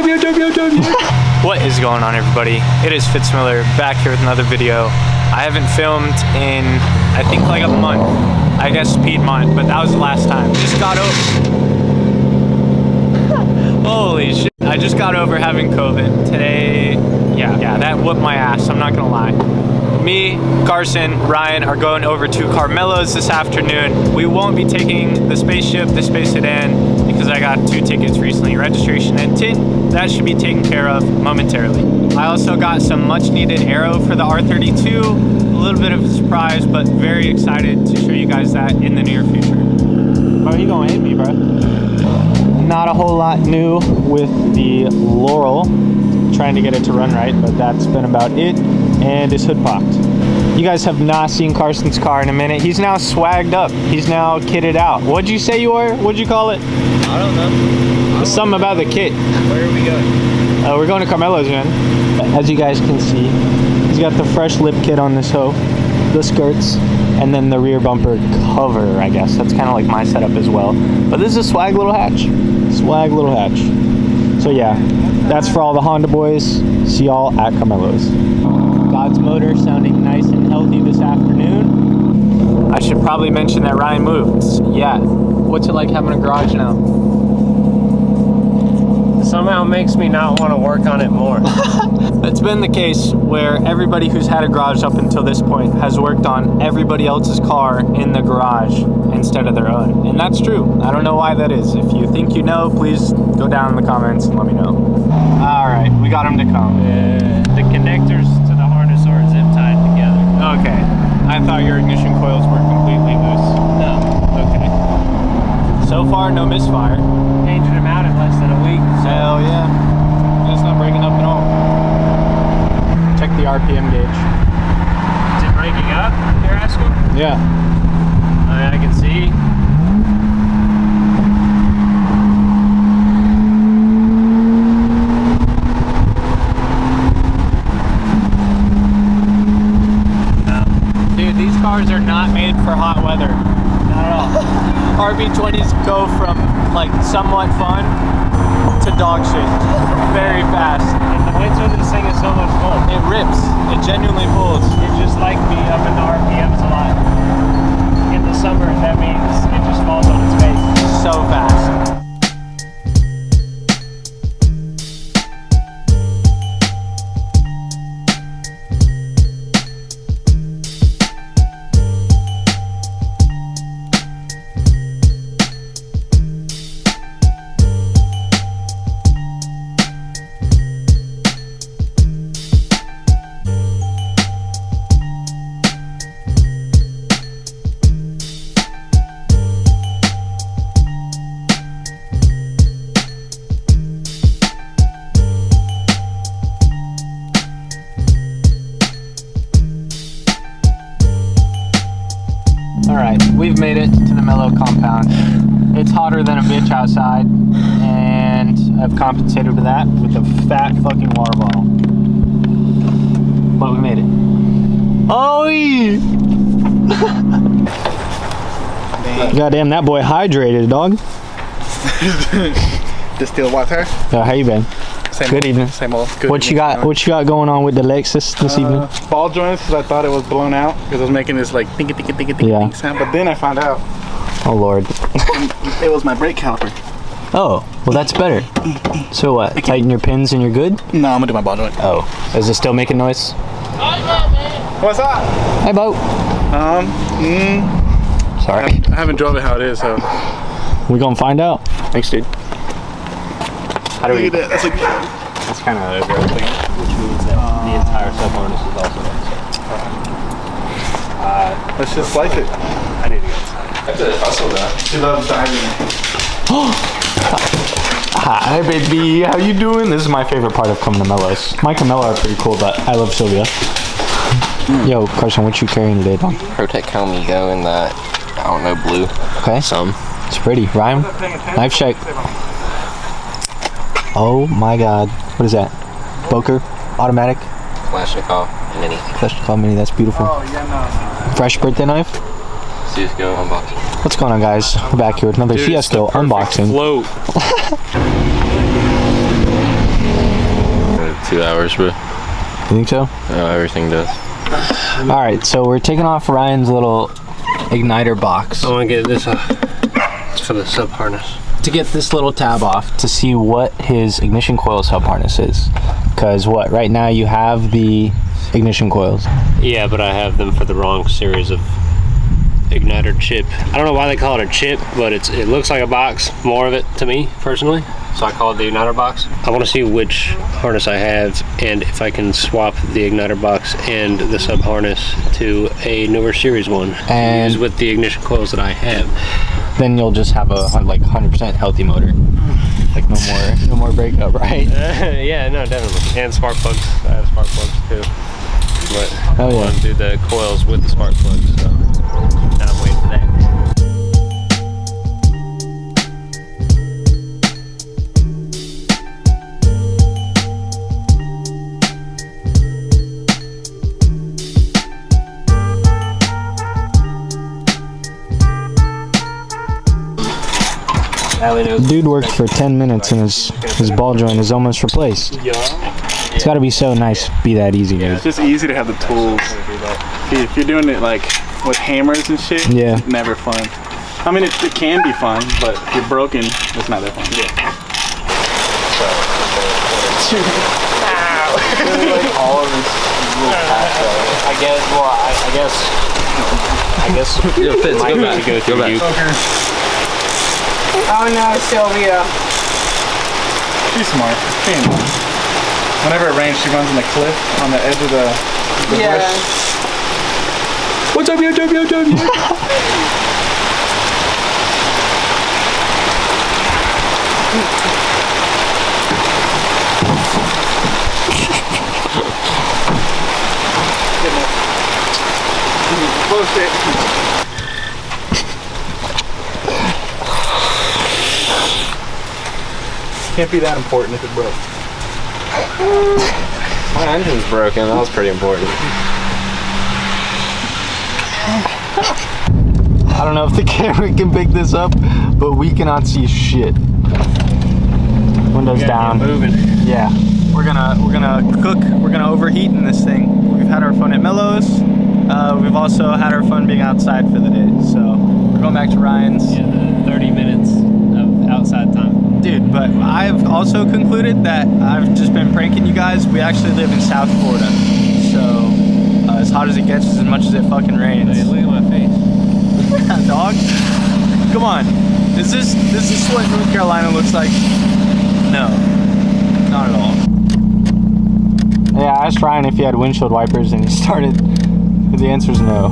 What is going on, everybody? It is Fitz back here with another video. I haven't filmed in, I think, like a month. I guess Piedmont, but that was the last time. Just got over. Holy shit. I just got over having COVID. Today, yeah, that whooped my ass, I'm not gonna lie. Me, Carson, Ryan are going over to Carmelo's this afternoon. We won't be taking the spaceship, the space sedan, because I got 2 tickets recently, registration and tint. That should be taken care of momentarily. I also got some much needed aero for the R32. A little bit of a surprise, but very excited to show you guys that in the near future. Bro, you gonna hit me, bro. Not a whole lot new with the Laurel. Trying to get it to run right, but that's been about it. And his hood popped. You guys have not seen Carson's car in a minute. He's now swagged up. He's now kitted out. What'd you say you were? What'd you call it? I don't know. Something about the kit. Where are we going? We're going to Carmelo's, man. As you guys can see, he's got the fresh lip kit on this hoe, the skirts, and then the rear bumper cover, I guess. That's kind of like my setup as well. But this is a swag little hatch. Swag little hatch. So yeah, that's for all the Honda boys. See y'all at Carmelo's. God's motor sounding nice and healthy this afternoon. I should probably mention that Ryan moved. Yeah. What's it like having a garage now? Somehow makes me not want to work on it more. It's been the case where everybody who's had a garage up until this point has worked on everybody else's car in the garage instead of their own. And that's true. I don't know why that is. If you think you know, please go down in the comments and let me know. All right, we got him to come. The connectors to the harness are zip tied together. Okay. I thought your ignition coils were completely loose. No. Okay. So far, no misfire. Changing them out in less than a week. So. Hell yeah. It's not breaking up at all. Check the RPM gauge. Is it breaking up, you're asking? Yeah. I can see. These cars are not made for hot weather. Not at all. RB20s go from like somewhat fun to dog shit very fast. And the winter, this thing is so much fun. It rips. It genuinely pulls. You're just like me up in the RPMs a lot. In the summer, that means it just falls on its face. So fast. Alright, we've made it to the Mellow compound. It's hotter than a bitch outside, and I've compensated for that with a fat fucking water bottle. But we made it. Oh! Goddamn, that boy hydrated, dog. Distilled water. How you been? Good evening. Same old. Good What you got going on with the Lexus this evening? Ball joints, because I thought it was blown out because it was making this like think sound. But then I found out Oh Lord. it was my brake caliper. Oh, well that's better. So what? Tighten your pins and you're good? No, I'm gonna do my ball joint. Oh, is it still making noise? What's up? Hey, Bo. Sorry. I haven't drove it how it is, so. We gonna find out. Thanks, dude. How do we? Look at that. That's like. That's kind of a great thing, which means that the entire sub harness is also done. Let's just slice it. I need to get inside. That's it. Also that. She loves diving. Hi, baby. How you doing? This is my favorite part of coming to Mellows. My Camelo are pretty cool, but I love Sylvia. Yo, Carson, what you carrying today, dog? Protect Calmigo in that, I don't know, blue. Okay. It's pretty. Ryan, knife check. Oh my God. What is that? Boker? Automatic? Kalashnikov Mini. Kalashnikov Mini, that's beautiful. Oh, yeah, no. Fresh birthday knife? Fiasco unboxing. What's going on, guys? We're back here with another Fiasco unboxing. Float. 2 hours, bro. You think so? Everything does. All right, so we're taking off Ryan's little igniter box. I want to get this it's for the sub harness. To get this little tab off to see what his ignition coil sub harness is. Because what, right now you have the ignition coils. Yeah, but I have them for the wrong series of igniter chip. I don't know why they call it a chip, but it looks like a box, more of it to me personally. So I call it the igniter box. I want to see which harness I have and if I can swap the igniter box and the sub harness to a newer series one and use with the ignition coils that I have. Then you'll just have a like 100% healthy motor. Like no more breakup, right? Yeah, no, definitely. And spark plugs. I have spark plugs too. But I want to do the coils with the spark plugs, so now I'm waiting for that. Dude worked for 10 minutes and his ball joint is almost replaced. It's got to be so nice to be that easy, dude. It's just easy to have the tools. If you're doing it like with hammers and shit, yeah, it's never fun. I mean, it can be fun, but if you're broken, it's not that fun. Yeah. Like all of this little I guess. Well, I guess. Yo, Fitz, go back. Oh no, Sylvia. She's smart. Whenever it rains, she runs on the cliff on the edge of the bush. What's up, yo? Can't be that important if it broke. My engine's broken. That was pretty important. I don't know if the camera can pick this up, but we cannot see shit. Windows down. Moving. Yeah. We're gonna cook. We're gonna overheat in this thing. We've had our fun at Mellows. We've also had our fun being outside for the day. So we're going back to Ryan's. Yeah, the 30 minutes of outside time. Dude, but I've also concluded that I've just been pranking you guys. We actually live in South Florida. So as hot as it gets is as much as it fucking rains. Hey, look at my face. Dog. Come on. Is this what North Carolina looks like? No. Not at all. Yeah, I asked Ryan if he had windshield wipers and he started. The answer is no.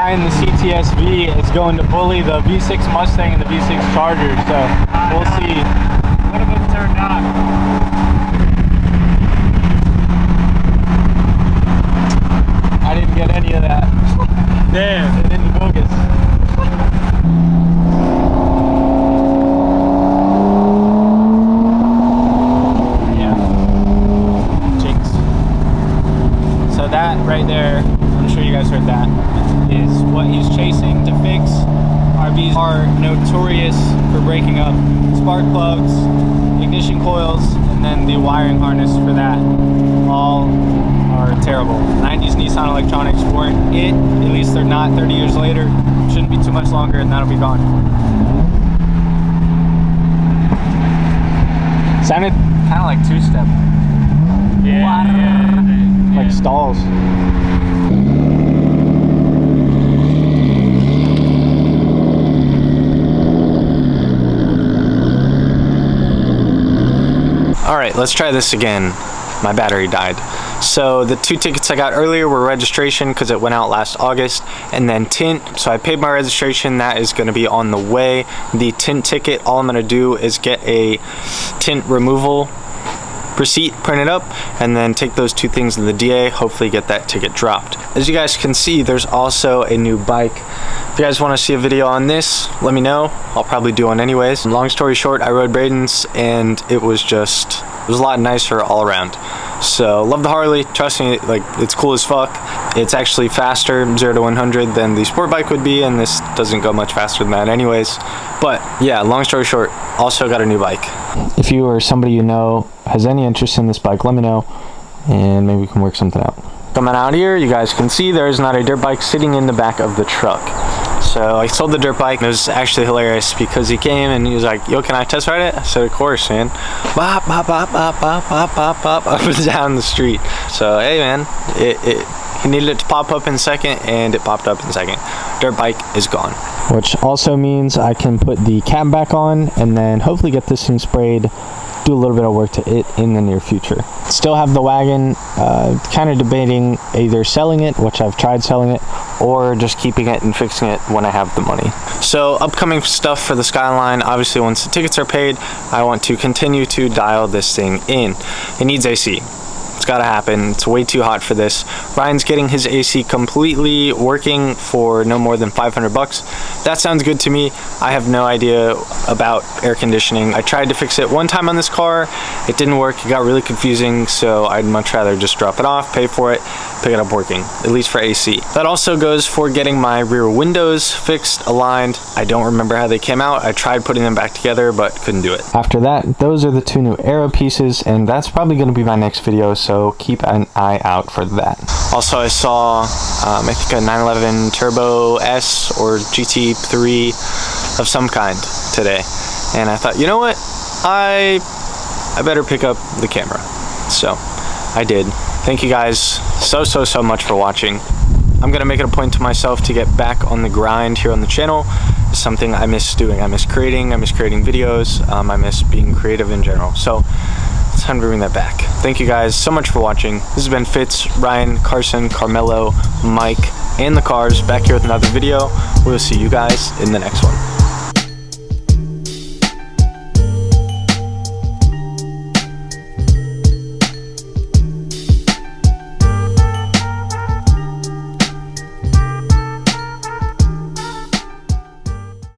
In the CTSV is going to bully the V6 Mustang and the V6 Charger, so we'll see. One of them turned on. I didn't get any of that. Damn. It didn't focus. Yeah. Jinx. So that right there, I'm sure you guys heard that, is what he's chasing to fix. RVs are notorious for breaking up spark plugs, ignition coils, and then the wiring harness for that. All are terrible. 90s Nissan electronics weren't it, at least they're not 30 years later. Shouldn't Shouldn't be too much longer and that'll be gone. Sounded kind of like two-step. Yeah. Like stalls. All right, let's try this again. My battery died. So the 2 tickets I got earlier were registration because it went out last August, and then tint. So I paid my registration. That is going to be on the way. The tint ticket, all I'm going to do is get a tint removal receipt printed up and then take those 2 things to the DA, hopefully get that ticket dropped. As you guys can see, there's also a new bike. If you guys want to see a video on this, let me know. I'll probably do one anyways. Long story short, I rode Braden's and it was a lot nicer all around. So love the Harley, trust me, like it's cool as fuck. It's actually faster 0 to 100 than the sport bike would be, and this doesn't go much faster than that anyways. But yeah, long story short, also got a new bike. If you or somebody you know has any interest in this bike, let me know and maybe we can work something out. Coming out here, you guys can see there's not a dirt bike sitting in the back of the truck. So I sold the dirt bike. It was actually hilarious because he came and he was like, yo, can I test ride it? I said, of course, man. Bop, bop, bop, bop, bop, bop, bop, bop, up and down the street. So, hey, man, he needed it to pop up in second, and it popped up in second. Dirt bike is gone. Which also means I can put the cap back on and then hopefully get this thing sprayed, do a little bit of work to it in the near future. Still have the wagon, kind of debating either selling it, which I've tried selling it, or just keeping it and fixing it when I have the money. So upcoming stuff for the Skyline, obviously once the tickets are paid, I want to continue to dial this thing in. It needs AC. It's gotta happen. It's way too hot for this. Ryan's getting his AC completely working for no more than 500 bucks. That sounds good to me. I have no idea about air conditioning. I tried to fix it one time on this car. It didn't work. It got really confusing, so I'd much rather just drop it off, pay for it, pick it up working, at least for AC. That also goes for getting my rear windows fixed, aligned. I don't remember how they came out. I tried putting them back together, but couldn't do it. After that, those are the 2 new aero pieces, and that's probably gonna be my next video, so keep an eye out for that. Also, I saw, I think a 911 Turbo S or GT3 of some kind today, and I thought, you know what? I better pick up the camera. So I did. Thank you guys so much for watching. I'm gonna make it a point to myself to get back on the grind here on the channel. It's something I miss doing. I miss creating videos. I miss being creative in general. So it's time to bring that back. Thank you guys so much for watching. This has been Fitz, Ryan, Carson, Carmelo, Mike, and the cars back here with another video. We'll see you guys in the next one.